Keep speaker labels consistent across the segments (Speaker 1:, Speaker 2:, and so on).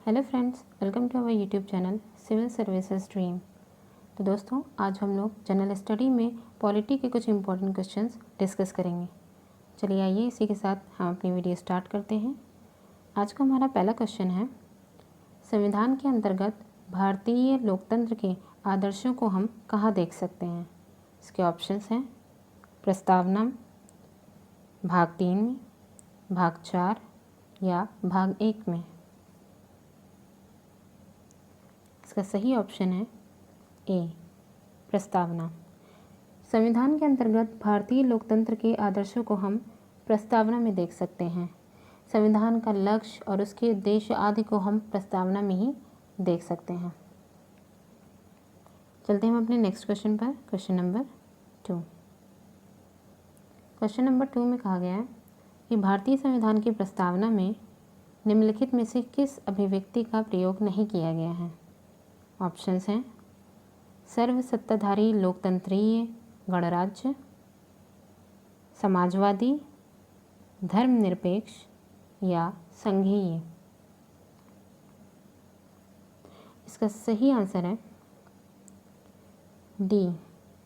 Speaker 1: Hello friends, welcome to our YouTube channel civil services dream. तो दोस्तों, आज हम लोग जनरल स्टडी में पॉलिटी के कुछ इंपॉर्टेंट क्वेश्चंस डिस्कस करेंगे। चलिए आइए इसी के साथ हम अपनी वीडियो स्टार्ट करते हैं। आज का हमारा पहला क्वेश्चन है, संविधान के अंतर्गत भारतीय लोकतंत्र के आदर्शों को हम कहाँ देख सकते हैं। इसके ऑप्शंस हैं प्रस्तावना, भाग 3 में, भाग 4 या भाग 1 में। इसका सही ऑप्शन है ए, प्रस्तावना। संविधान के अंतर्गत भारतीय लोकतंत्र के आदर्शों को हम प्रस्तावना में देख सकते हैं। संविधान का लक्ष्य और उसके उद्देश्य आदि को हम प्रस्तावना में ही देख सकते हैं। चलते हैं हम अपने नेक्स्ट क्वेश्चन पर, क्वेश्चन नंबर 2। क्वेश्चन नंबर 2 में कहा गया है कि भारतीय संविधान की प्रस्तावना में निम्नलिखित में से किस अभिव्यक्ति का प्रयोग नहीं किया गया है। ऑप्शंस हैं सर्वसत्ताधारी लोकतंत्रीय गणराज्य, समाजवादी, धर्मनिरपेक्ष या संघीय। इसका सही आंसर है डी,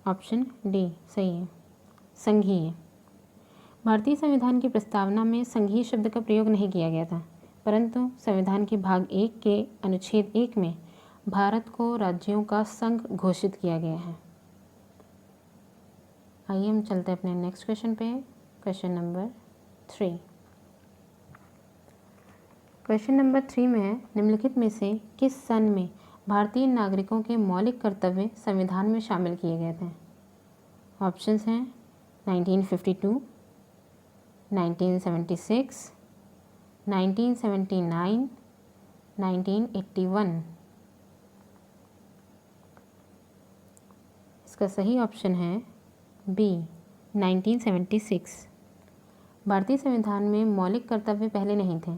Speaker 1: ऑप्शन डी सही है, संघीय। भारतीय संविधान की प्रस्तावना में संघीय शब्द का प्रयोग नहीं किया गया था, परंतु संविधान के भाग 1 के अनुच्छेद 1 में भारत को राज्यों का संघ घोषित किया गया है। आइए हम चलते हैं अपने नेक्स्ट क्वेश्चन पे, क्वेश्चन नंबर 3। क्वेश्चन नंबर 3 में है, निम्नलिखित में से किस सन में भारतीय नागरिकों के मौलिक कर्तव्य संविधान में शामिल किए गए थे। ऑप्शंस हैं 1952, 1976, 1979, 1981। इसका सही ऑप्शन है बी, 1976। भारतीय संविधान में मौलिक कर्तव्य पहले नहीं थे।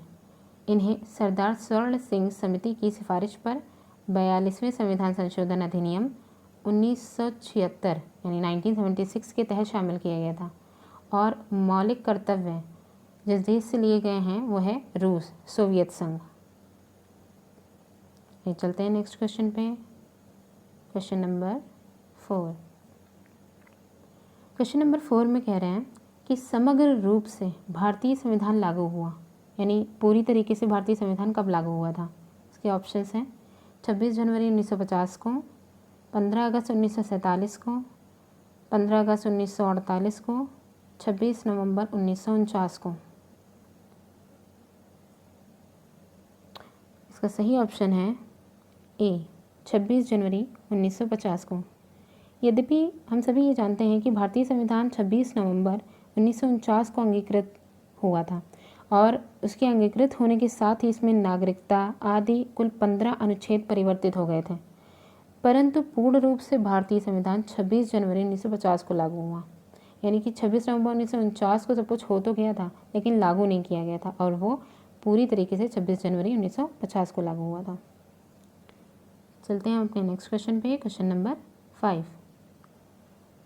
Speaker 1: इन्हें सरदार स्वर्ण सिंह समिति की सिफारिश पर 42वें संविधान संशोधन अधिनियम 1976 यानी 1976 के तहत शामिल किया गया था। और मौलिक कर्तव्य जिस देश से लिए गए हैं वो है रूस, सोवियत संघ। ये चलते हैं नेक्स्ट क्वेश्चन पे, क्वेश्चन नंबर 4। क्वेश्चन नंबर 4 में कह रहे हैं कि समग्र रूप से भारतीय संविधान लागू हुआ, यानी पूरी तरीके से भारतीय संविधान कब लागू हुआ था। इसके ऑप्शंस हैं 26 जनवरी 1950 को, 15 अगस्त 1947 को, 15 अगस्त 1948 को, 26 नवंबर 1949 को। इसका सही ऑप्शन है ए, 26 जनवरी 1950 को। यद्यपि हम सभी ये जानते हैं कि भारतीय संविधान 26 नवंबर 1949 को अंगीकृत हुआ था और उसके अंगीकृत होने के साथ ही इसमें नागरिकता आदि कुल 15 अनुच्छेद परिवर्तित हो गए थे, परंतु पूर्ण रूप से भारतीय संविधान 26 जनवरी 1950 को लागू हुआ। यानी कि 26 नवंबर 1949 को सब कुछ हो तो गया था लेकिन लागू नहीं किया गया था, और वो पूरी तरीके से 26 जनवरी 1950 को लागू हुआ था। चलते हैं अपने नेक्स्ट क्वेश्चन पे, क्वेश्चन नंबर 5।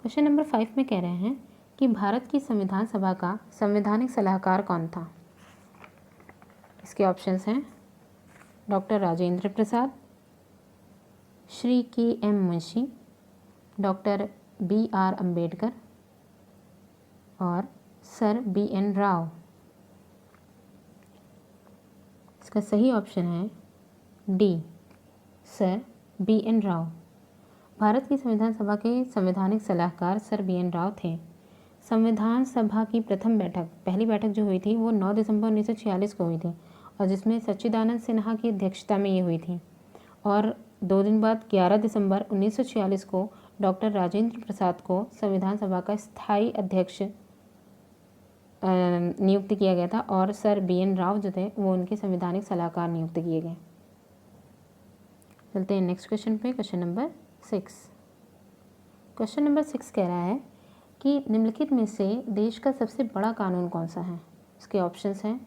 Speaker 1: क्वेश्चन नंबर 5 में कह रहे हैं कि भारत की संविधान सभा का संवैधानिक सलाहकार कौन था। इसके ऑप्शंस हैं doctor Rajendra Prasad, Shri K M. Munshi, doctor B.R. Ambedkar और सर B.N. राव। इसका सही ऑप्शन है D, sir B.N. Rao. Bharat की संविधान सभा के संवैधानिक सलाहकार सर B.N. राव थे। संविधान सभा की पहली बैठक जो हुई थी वो 9 दिसंबर 1946 को हुई थी, और जिसमें सच्चिदानंद सिन्हा की अध्यक्षता में ये हुई थी। और 2 दिन बाद 11 दिसंबर 1946 को डॉक्टर राजेंद्र प्रसाद को संविधान सभा का स्थायी अध्यक्ष नियुक्त किया गया था, और सर B.N. राव जो थे वो उनके संवैधानिक सलाहकार नियुक्त किए गए। चलते हैं नेक्स्ट क्वेश्चन पे, क्वेश्चन नंबर 6। क्वेश्चन नंबर 6 कह रहा है कि निम्नलिखित में से देश का सबसे बड़ा कानून कौन सा है। इसके ऑप्शंस हैं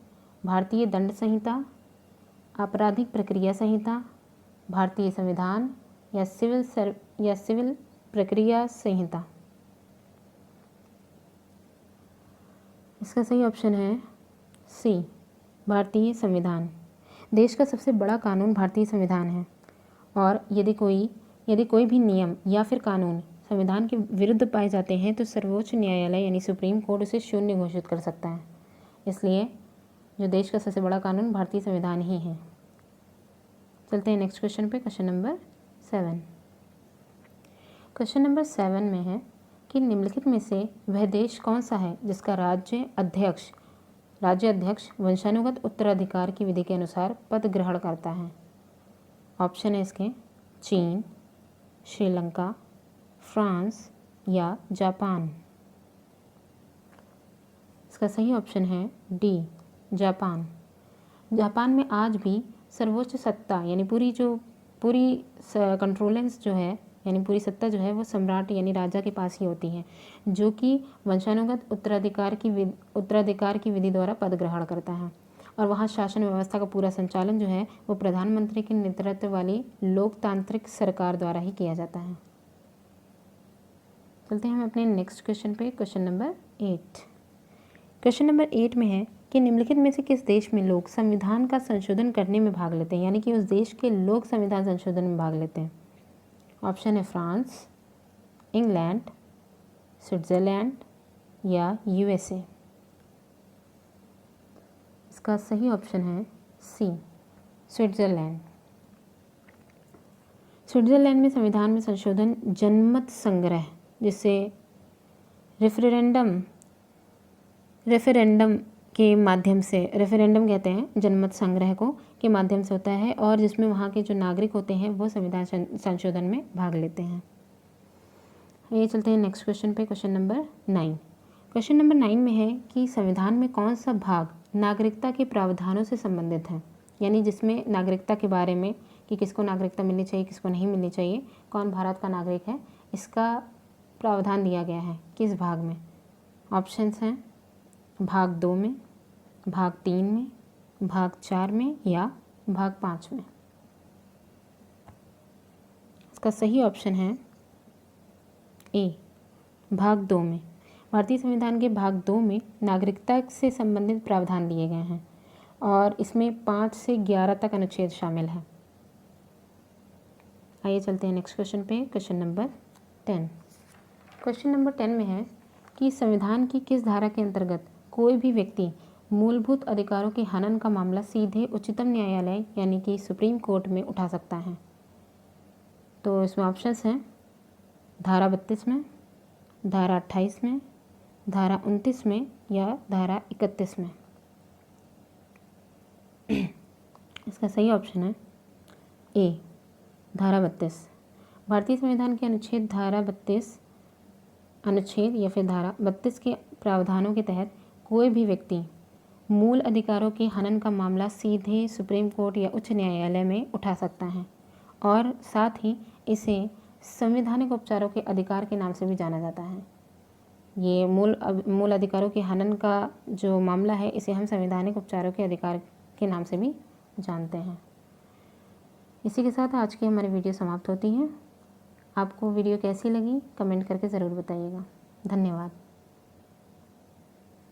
Speaker 1: भारतीय दंड संहिता, आपराधिक प्रक्रिया संहिता, भारतीय संविधान या सिविल प्रक्रिया संहिता। इसका सही ऑप्शन है सी, भारतीय संविधान। देश का सबसे बड़ा कानून भारतीय संविधान है और यदि कोई भी नियम या फिर कानून संविधान के विरुद्ध पाए जाते हैं तो सर्वोच्च न्यायालय यानी सुप्रीम कोर्ट उसे शून्य घोषित कर सकता है। इसलिए जो देश का सबसे बड़ा कानून भारतीय संविधान ही है। चलते हैं नेक्स्ट क्वेश्चन पे, क्वेश्चन नंबर 7। क्वेश्चन नंबर 7 में है कि निम्नलिखित में से वह देश कौन सा है जिसका राज्य अध्यक्ष वंशानुगत उत्तराधिकार की विधि के अनुसार पद ग्रहण करता है। ऑप्शन है इसके चीन, श्रीलंका, फ्रांस या जापान। इसका सही ऑप्शन है डी, जापान। जापान में आज भी सर्वोच्च सत्ता यानी पूरी कंट्रोलेंस जो है यानी पूरी सत्ता जो है वो सम्राट यानी राजा के पास ही होती है, जो कि वंशानुगत उत्तराधिकार की विधि द्वारा पद ग्रहण करता है। और वहाँ शासन व्यवस्था का पूरा संचालन जो है वो प्रधानमंत्री के नेतृत्व वाली लोकतांत्रिक सरकार द्वारा ही किया जाता है। चलते हैं हम अपने नेक्स्ट क्वेश्चन पे, क्वेश्चन नंबर 8। क्वेश्चन नंबर 8 में है कि निम्नलिखित में से किस देश में लोग संविधान का संशोधन करने में भाग लेते हैं, यानी कि उस देश के लोग संविधान संशोधन में भाग लेते हैं। ऑप्शन है फ्रांस, इंग्लैंड, स्विट्ज़रलैंड या यूएसए। इसका सही ऑप्शन है सी, स्विट्ज़रलैंड। स्विट्ज़रलैंड में संविधान में संशोधन जनमत संग्रह, जिसे रेफरेंडम के माध्यम से, रेफरेंडम कहते हैं जनमत संग्रह को, के माध्यम से होता है और जिसमें वहाँ के जो नागरिक होते हैं वो संविधान संशोधन में भाग लेते हैं। ये चलते हैं नेक्स्ट क्वेश्चन पे, क्वेश्चन नंबर 9। क्वेश्चन नंबर 9 में है कि संविधान में कौन सा भाग नागरिकता के प्रावधानों से संबंधित है, यानी जिसमें नागरिकता के बारे में कि किसको नागरिकता मिलनी चाहिए, किसको नहीं मिलनी चाहिए, कौन भारत का नागरिक है, इसका प्रावधान दिया गया है किस भाग में। ऑप्शंस हैं भाग 2 में, भाग 3 में, भाग 4 में या भाग 5 में। इसका सही ऑप्शन है ए, भाग 2 में। भारतीय संविधान के भाग 2 में नागरिकता से संबंधित प्रावधान दिए गए हैं और इसमें 5 से 11 तक अनुच्छेद शामिल है। आइए चलते हैं नेक्स्ट क्वेश्चन पे, क्वेश्चन नंबर 10। क्वेश्चन नंबर 10 में है कि संविधान की किस धारा के अंतर्गत कोई भी व्यक्ति मूलभूत अधिकारों के हनन का मामला सीधे उच्चतम न्यायालय यानी कि सुप्रीम कोर्ट में उठा सकता है। तो इसमें ऑप्शंस हैं धारा 32 में, धारा 28 में, धारा 29 में या धारा 31 में। इसका सही ऑप्शन है ए, धारा 32। भारतीय संविधान के अनुच्छेद या फिर धारा 32 के प्रावधानों के तहत कोई भी व्यक्ति मूल अधिकारों के हनन का मामला सीधे सुप्रीम कोर्ट या उच्च न्यायालय में उठा सकता है और साथ ही इसे संवैधानिक उपचारों के अधिकार के नाम से भी जाना जाता है। ये मूल अधिकारों के हनन का जो मामला है इसे हम संवैधानिक उपचारों के अधिकार के नाम से भी जानते हैं। इसी के साथ आज की हमारी वीडियो समाप्त होती है। आपको वीडियो कैसी लगी कमेंट करके ज़रूर बताइएगा। धन्यवाद।